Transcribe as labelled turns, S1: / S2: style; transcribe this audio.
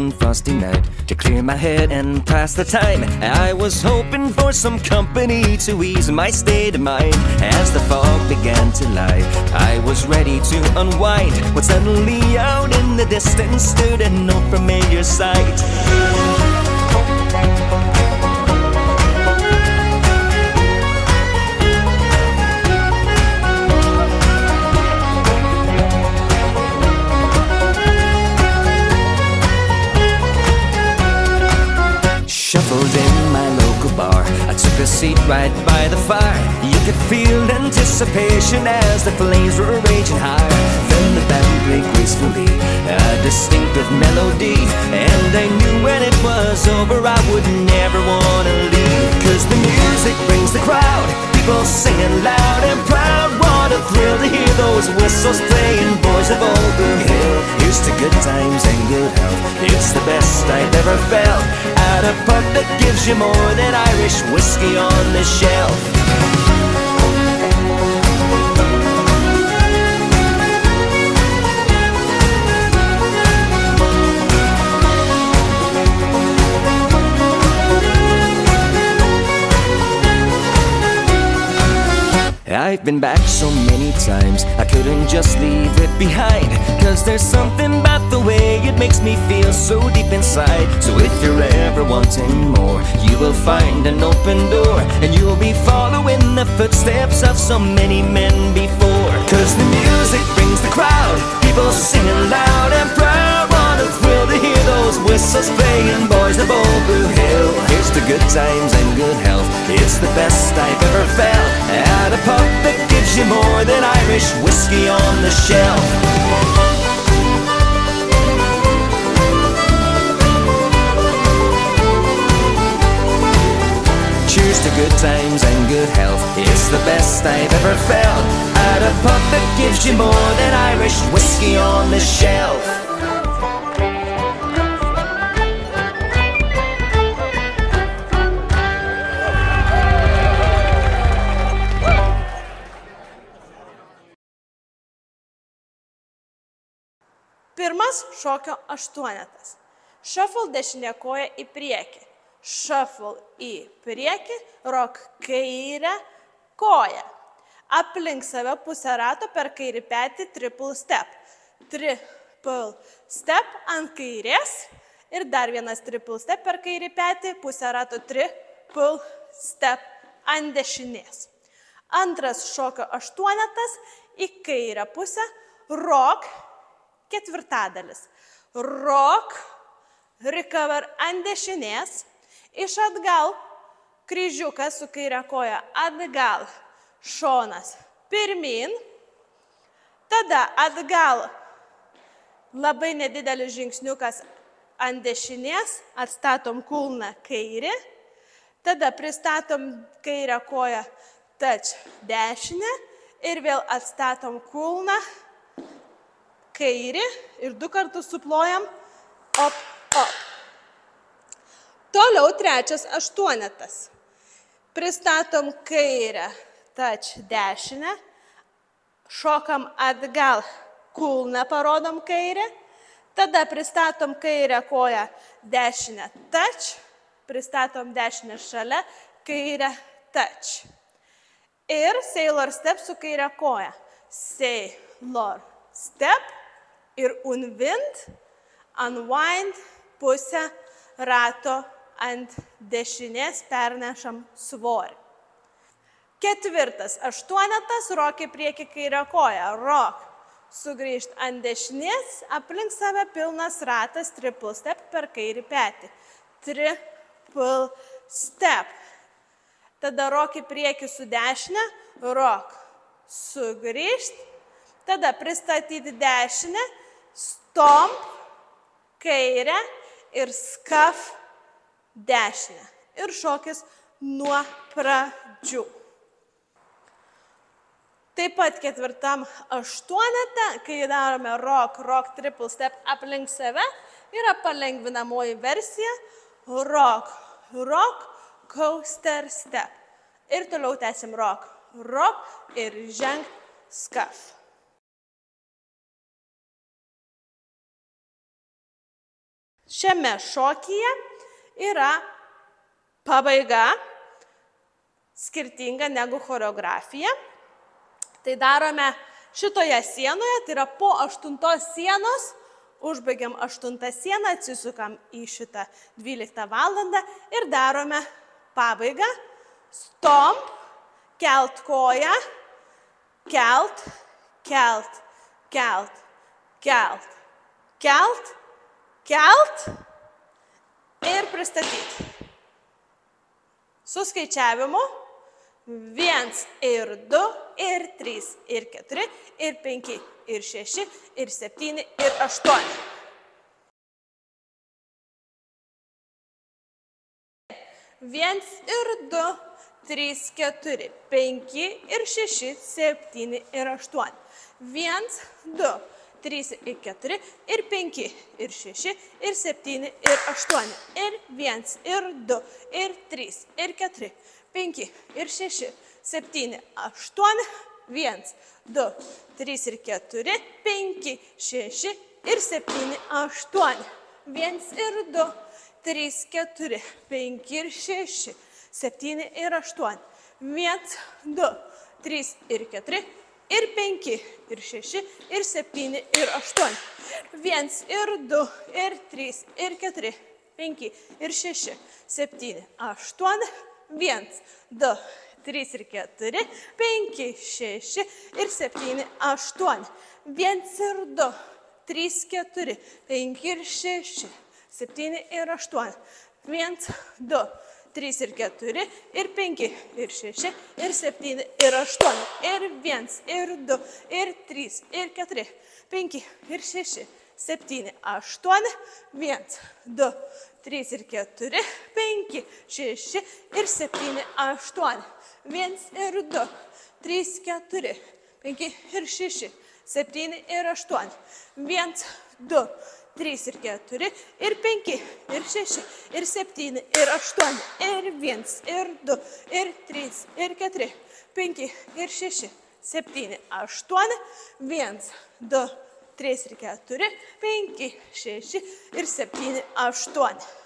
S1: one frosty night to clear my head and pass the time. I was hoping for some company to ease my state of mind. As the fog began to lie, I was ready to unwind, when suddenly out in the distance stood a no familiar sight. Shuffled in my local bar, I took a seat right by the fire. You could feel anticipation as the flames were raging higher. Then the band played gracefully a distinctive melody, and I knew when it was over I would never want to leave. Cause the music brings the crowd, people singing loud and proud. What a thrill to hear those whistles playing, boys of Old Blue Hill. Here's to good times and good health, it's the best I've ever felt. At a pub that gives you more than Irish whiskey on the shelf. I've been back so many times, I couldn't just leave it behind. Cause there's something about the way it makes me feel so deep inside. So if you're ever wanting more, you will find an open door, and you'll be following the footsteps of so many men before. Cause the music brings the crowd, people singing loud and proud. What a thrill to hear those whistles playing, boys of Old Blue Hill. Here's to good times and good health, it's the best I've ever felt. At a pub that gives you more than Irish whiskey on the shelf. Cheers to good times and good health, it's the best I've ever felt. At a pub that gives you more than Irish whiskey on the shelf.
S2: Pirmas šokio aštuonetas. Shuffle dešinė koja į priekį. Shuffle į priekį, rock kairę koją. Aplink save pusę rato per kairį petį triple step. Triple step ant kairės ir dar vienas triple step per kairį petį, pusę rato triple step ant dešinės. Antras šokio aštuonetas į kairę pusę, rock ketvirtadalis. Rock, recover ant dešinės, iš atgal, kryžiukas su kairė koja atgal, šonas pirmin, tada atgal, labai nedidelis žingsniukas ant dešinės, atstatom kulną kairį, tada pristatom kairę koją touch dešinę ir vėl atstatom kulną kairį ir du kartus suplojam op, op. Toliau trečias aštuonetas. Pristatom kairę, touch dešinę, šokam atgal, kulną parodom kairę, tada pristatom kairę koją dešinę, touch, pristatom dešinę šalia, kairę, touch. Ir sailor step su kairę koją. Sailor step. Ir unwind, pusę rato ant dešinės pernešam svorį. Ketvirtas aštuonetas, rock į priekį kairę koją. Rock, sugrįžt ant dešinės, aplink save pilnas ratas, triple step per kairį petį. Triple step. Tada rock į priekį su dešinę, rock, sugrįžt, tada pristatyti dešinę, stomp, kairę ir scuff dešinę. Ir šokis nuo pradžių. Taip pat ketvirtam aštuonete, kai darome rock, triple step aplink save, yra palengvinamoji versija rock, coaster step. Ir toliau tęsim rock ir žengt scuff. šiame šokyje yra pabaiga skirtinga negu choreografija. Tai darome šitoje sienoje, tai yra po 8 sienos, užbaigiam 8 sieną, atsisukam į šitą 12 valandą ir darome pabaigą. Stomp, kelt koją, kelt, kelt, kelt, kelt, kelt, kelt ir pristatyti. Su skaičiavimu 1 ir 2 ir 3 ir 4 ir 5 ir 6 ir 7 ir 8. Viens ir 2, 3, 4, 5 ir 6, 7 ir 8. 1, 2, 3 ir 4 ir 5 ir 6 ir 7 ir 8. Ir 1 ir 2 ir 3 ir 4, 5 ir 6, 7, 8. 1, 2, 3 ir 4, 5, 6 ir 7, 8. 1 ir 2, 3, 4, 5 ir 6, 7 ir 8. 1, 2, 3 ir 4 ir 5 ir 6 ir 7 ir 8. 1 ir 2 ir 3 ir 4, 5 ir 6, 7, 8. 1, 2, 3 ir 4, 5, 6 ir 7, 8. 1 ir 2, 3, 4, 5 ir 6, 7 ir 8. 1, 2, 3 ir 4 ir 5 ir 6 ir 7 ir 8. Ir 1 ir 2 ir 3 ir 4, 5 ir 6, 7, 8. 1, 2, 3 ir 4, 5, 6 ir 7, 8. 1 ir 2, 3, 4, 5 ir 6, 7 ir 8. 1, 2, 3 ir 4 ir 5 ir 6 ir 7 ir 8. Ir 1 ir 2 ir 3 ir 4, 5 ir 6, 7, 8. 1, 2, 3 ir 4, 5, 6 ir 7, 8.